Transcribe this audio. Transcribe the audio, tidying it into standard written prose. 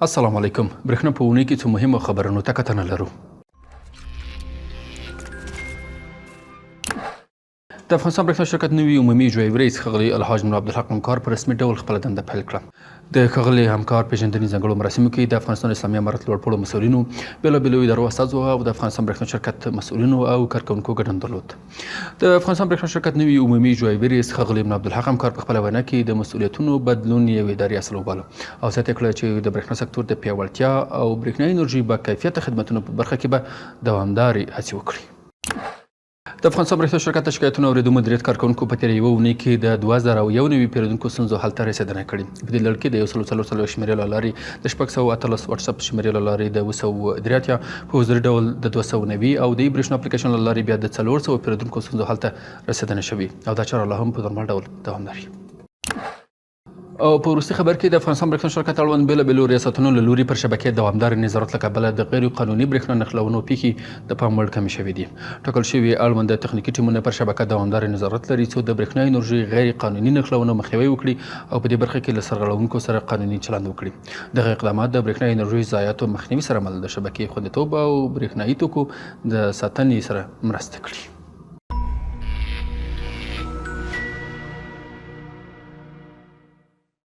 السلام علیکم. برېښنا په اونۍ کې څو مهمو خبرونو ته کتنه لرو. د افغانستان برېښنا شرکت نوي عمومي اجرایي رئیس ښاغلي الحاج نور عبدالحق همکار په رسمي ډول خپله دنده پیل کړه. د ښاغلي همکار پیژندنې ځانګړو مراسمو کې د افغانستان اسلامي امارت لوړپوړو مسؤلینو، بېلابېلو ادارو استازو او د افغانستان برېښنا شرکت مسؤلینو او کارکوونکو ګډون درلود. د افغانستان برېښنا شرکت نوي عمومي اجرایي رئیس ښاغلي نور عبدالحق همکار په خپله وینا کې د مسؤلیتونو بدلون یو اداري اصل وباله او زیاته کړه چې د برېښنا سکتور د پیاوړتیا او برېښنایي انرژي با کیفیته خدمتونو په برخه کې به دوامدارې هڅې وکړي. د افغانستان برېښنا شرکت د شکایتونو اورېدو مدیریت کارکوونکو په تېره یوه اونۍ کې د 2001 پیرودونکو ستونزو حل ته رسېدنه کړې. په دې لړ کې د 144 شمېرې له لارې د 618 واتساپ شمېرې له لارې د 283 په حضوري ډول د 290 او د برېښنا اپلیکیشن له لارې بیا د 400 پیرودونکو ستونزو حل ته رسېدنه شوې او دا چاره لا هم په نورمال ډول دوام لري. او په وروستي خبر کې د افغانستان برېښنا شرکت اړوند بېلابېلو ریاستونو له لوري پر شبکې دوامدار نظارت له کبله د غیر قانوني برېښنا نښلونو پیښې د پام وړ کمې شوې دي. ټاکل شوي اړوند تخنیکي ټیمونه پر شبکه دوامدار نظارت لري څو د برېښنا انرژي غیر قانوني نښلونو مخنیوی وکړي او په دې برخه کې له سرغړونکو سره قانوني چلند وکړي. دغه اقدامات د برېښنا انرژي ضایعاتو مخنیوي سره مل د شبکې خوندیتوب او برېښنایي توکو د ساتنې سره مرسته کړي.